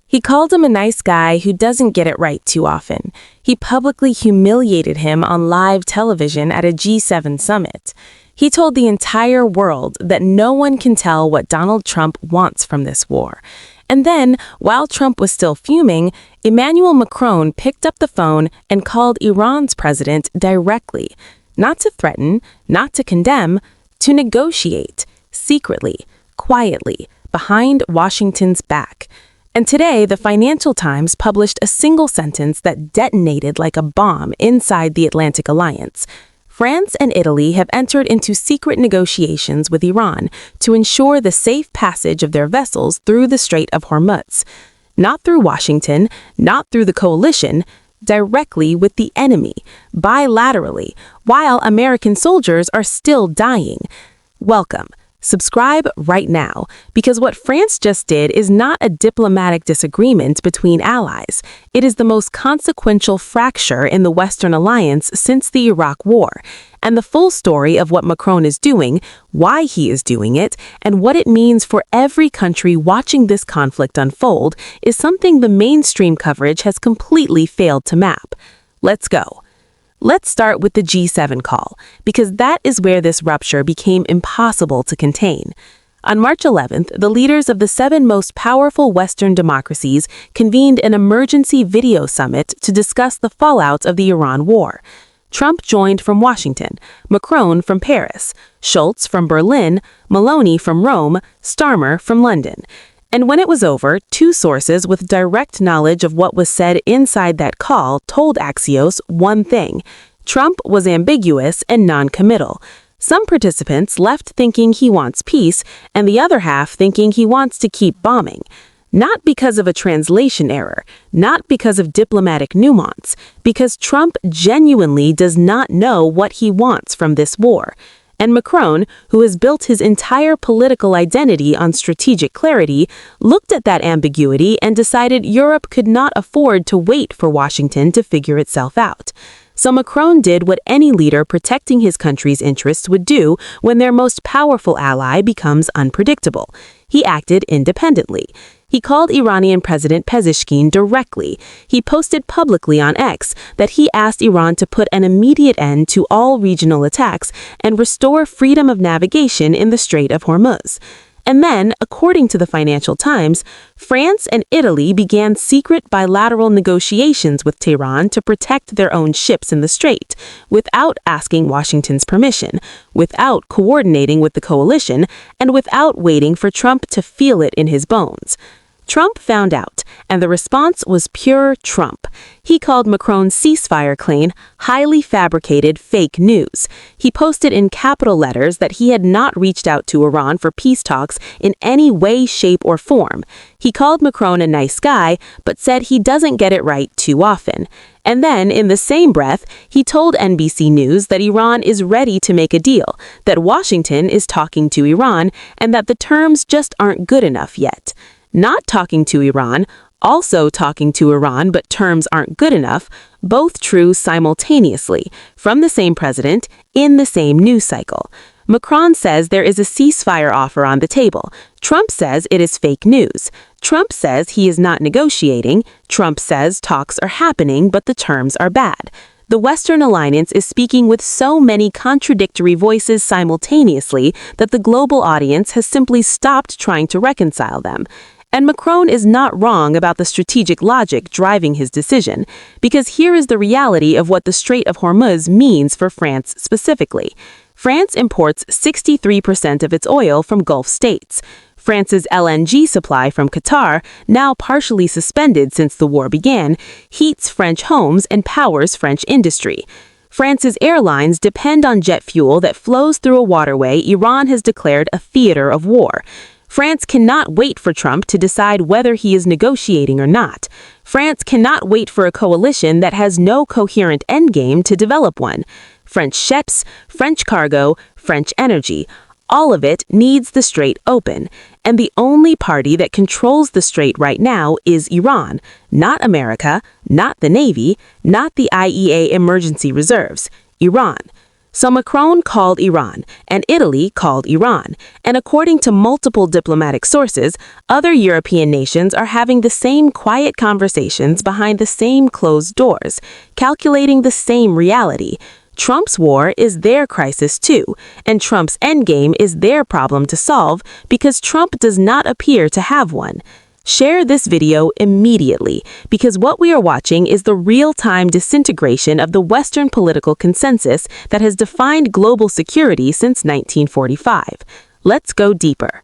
He called him a nice guy who doesn't get it right too often. He publicly humiliated him on live television at a G7 summit. He told the entire world that no one can tell what Donald Trump wants from this war. And then, while Trump was still fuming, Emmanuel Macron picked up the phone and called Iran's president directly. Not to threaten, not to condemn, to negotiate, secretly, quietly, behind Washington's back. And today, the Financial Times published a single sentence that detonated like a bomb inside the Atlantic Alliance. France and Italy have entered into secret negotiations with Iran to ensure the safe passage of their vessels through the Strait of Hormuz. Not through Washington, not through the coalition, directly with the enemy, bilaterally, while American soldiers are still dying. Welcome. Subscribe right now, because what France just did is not a diplomatic disagreement between allies. It is the most consequential fracture in the Western alliance since the Iraq War. And the full story of what Macron is doing, why he is doing it, and what it means for every country watching this conflict unfold is something the mainstream coverage has completely failed to map. Let's go. Let's start with the G7 call, because that is where this rupture became impossible to contain. On March 11th, the leaders of the 7 most powerful Western democracies convened an emergency video summit to discuss the fallout of the Iran war. Trump joined from Washington, Macron from Paris, Schultz from Berlin, Meloni from Rome, Starmer from London. And when it was over, 2 sources with direct knowledge of what was said inside that call told Axios one thing: Trump was ambiguous and non-committal. Some participants left thinking he wants peace, and the other half thinking he wants to keep bombing. Not because of a translation error, not because of diplomatic nuance, because Trump genuinely does not know what he wants from this war. And Macron, who has built his entire political identity on strategic clarity, looked at that ambiguity and decided Europe could not afford to wait for Washington to figure itself out. So Macron did what any leader protecting his country's interests would do when their most powerful ally becomes unpredictable. He acted independently. He called Iranian President Pezeshkian directly. He posted publicly on X that he asked Iran to put an immediate end to all regional attacks and restore freedom of navigation in the Strait of Hormuz. And then, according to the Financial Times, France and Italy began secret bilateral negotiations with Tehran to protect their own ships in the strait, without asking Washington's permission, without coordinating with the coalition, and without waiting for Trump to feel it in his bones. Trump found out, and the response was pure Trump. He called Macron's ceasefire claim highly fabricated fake news. He posted in capital letters that he had not reached out to Iran for peace talks in any way, shape, or form. He called Macron a nice guy, but said he doesn't get it right too often. And then, in the same breath, he told NBC News that Iran is ready to make a deal, that Washington is talking to Iran, and that the terms just aren't good enough yet. Not talking to Iran, also talking to Iran, but terms aren't good enough, both true simultaneously, from the same president, in the same news cycle. Macron says there is a ceasefire offer on the table. Trump says it is fake news. Trump says he is not negotiating. Trump says talks are happening, but the terms are bad. The Western alliance is speaking with so many contradictory voices simultaneously that the global audience has simply stopped trying to reconcile them. And Macron is not wrong about the strategic logic driving his decision, because here is the reality of what the Strait of Hormuz means for France specifically. France imports 63% of its oil from Gulf states. France's LNG supply from Qatar, now partially suspended since the war began, heats French homes and powers French industry. France's airlines depend on jet fuel that flows through a waterway Iran has declared a theater of war. France cannot wait for Trump to decide whether he is negotiating or not. France cannot wait for a coalition that has no coherent endgame to develop one. French ships, French cargo, French energy, all of it needs the strait open. And the only party that controls the strait right now is Iran, not America, not the Navy, not the IEA emergency reserves, Iran. So Macron called Iran, and Italy called Iran, and according to multiple diplomatic sources, other European nations are having the same quiet conversations behind the same closed doors, calculating the same reality. Trump's war is their crisis too, and Trump's endgame is their problem to solve because Trump does not appear to have one. Share this video immediately, because what we are watching is the real-time disintegration of the Western political consensus that has defined global security since 1945. Let's go deeper.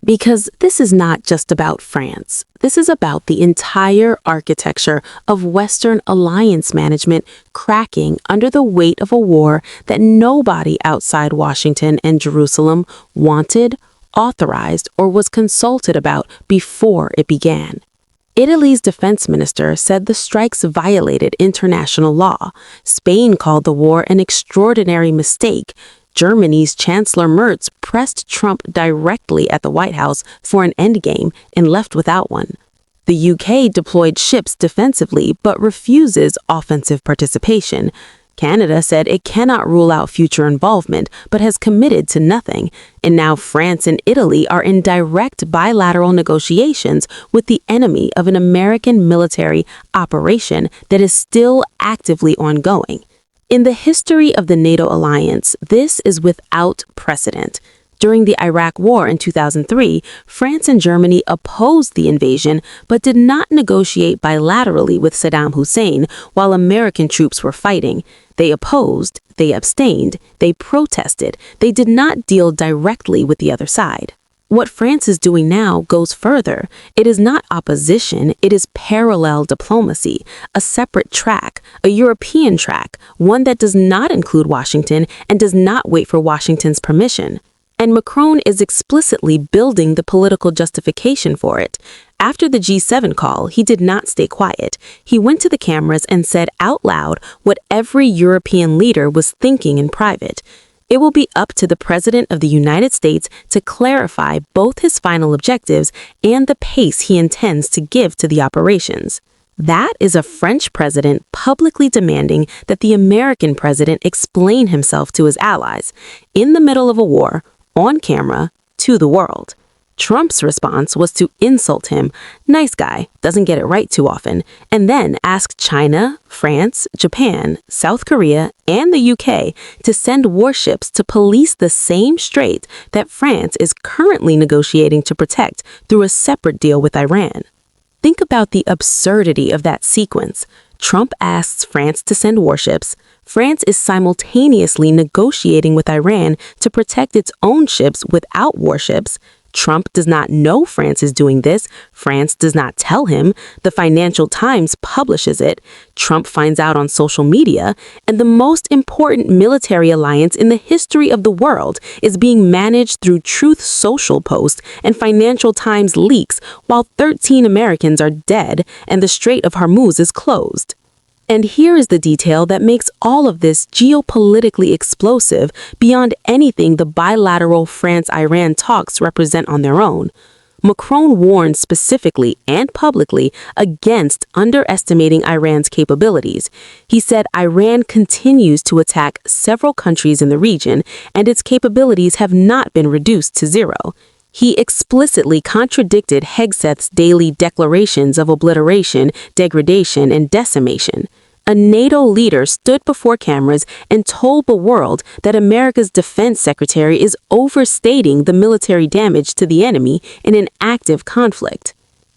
Because this is not just about France. This is about the entire architecture of Western alliance management cracking under the weight of a war that nobody outside Washington and Jerusalem wanted, authorized, or was consulted about before it began. Italy's defense minister said the strikes violated international law. Spain called the war an extraordinary mistake. Germany's Chancellor Merz pressed Trump directly at the White House for an endgame and left without one. The UK deployed ships defensively but refuses offensive participation. Canada said it cannot rule out future involvement, but has committed to nothing. And now France and Italy are in direct bilateral negotiations with the enemy of an American military operation that is still actively ongoing. In the history of the NATO alliance, this is without precedent. During the Iraq War in 2003, France and Germany opposed the invasion but did not negotiate bilaterally with Saddam Hussein while American troops were fighting. They opposed, they abstained, they protested, they did not deal directly with the other side. What France is doing now goes further. It is not opposition, it is parallel diplomacy, a separate track, a European track, one that does not include Washington and does not wait for Washington's permission. And Macron is explicitly building the political justification for it. After the G7 call, he did not stay quiet. He went to the cameras and said out loud what every European leader was thinking in private. It will be up to the President of the United States to clarify both his final objectives and the pace he intends to give to the operations. That is a French president publicly demanding that the American president explain himself to his allies, in the middle of a war, on camera, to the world. Trump's response was to insult him, nice guy, doesn't get it right too often, and then ask China, France, Japan, South Korea, and the UK to send warships to police the same strait that France is currently negotiating to protect through a separate deal with Iran. Think about the absurdity of that sequence. Trump asks France to send warships. France is simultaneously negotiating with Iran to protect its own ships without warships. Trump does not know France is doing this. France does not tell him. The Financial Times publishes it. Trump finds out on social media. And the most important military alliance in the history of the world is being managed through Truth Social posts and Financial Times leaks while 13 Americans are dead and the Strait of Hormuz is closed. And here is the detail that makes all of this geopolitically explosive beyond anything the bilateral France-Iran talks represent on their own. Macron warned specifically and publicly against underestimating Iran's capabilities. He said Iran continues to attack several countries in the region, and its capabilities have not been reduced to zero. He explicitly contradicted Hegseth's daily declarations of obliteration, degradation, and decimation. A NATO leader stood before cameras and told the world that America's defense secretary is overstating the military damage to the enemy in an active conflict.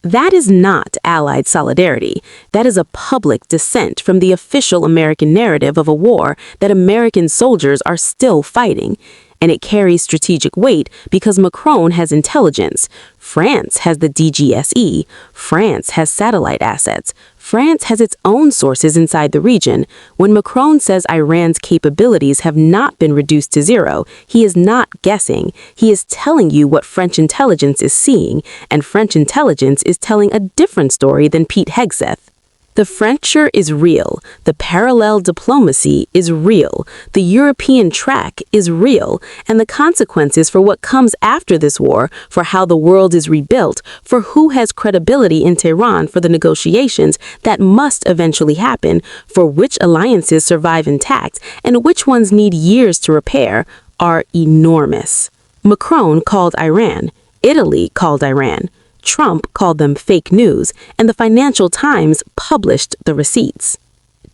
That is not allied solidarity. That is a public dissent from the official American narrative of a war that American soldiers are still fighting. And it carries strategic weight because Macron has intelligence. France has the DGSE. France has satellite assets. France has its own sources inside the region. When Macron says Iran's capabilities have not been reduced to zero, he is not guessing. He is telling you what French intelligence is seeing, and French intelligence is telling a different story than Pete Hegseth. The fracture is real. The parallel diplomacy is real. The European track is real. And the consequences for what comes after this war, for how the world is rebuilt, for who has credibility in Tehran for the negotiations that must eventually happen, for which alliances survive intact and which ones need years to repair, are enormous. Macron called Iran. Italy called Iran. Trump called them fake news, and the Financial Times published the receipts.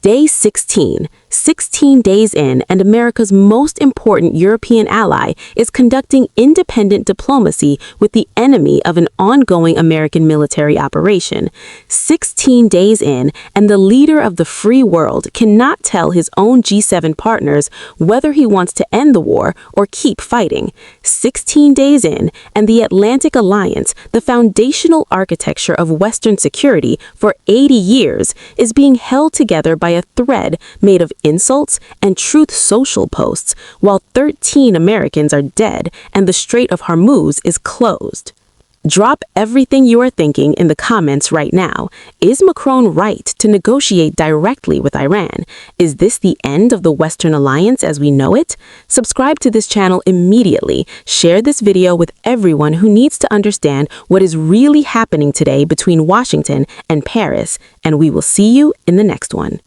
Day 16, 16 days in, and America's most important European ally is conducting independent diplomacy with the enemy of an ongoing American military operation. 16 days in, and the leader of the free world cannot tell his own G7 partners whether he wants to end the war or keep fighting. 16 days in, and the Atlantic Alliance, the foundational architecture of Western security for 80 years, is being held together by a thread made of insults and Truth Social posts, while 13 Americans are dead and the Strait of Hormuz is closed. Drop everything you are thinking in the comments right now. Is Macron right to negotiate directly with Iran? Is this the end of the Western alliance as we know it? Subscribe to this channel immediately. Share this video with everyone who needs to understand what is really happening today between Washington and Paris, and we will see you in the next one.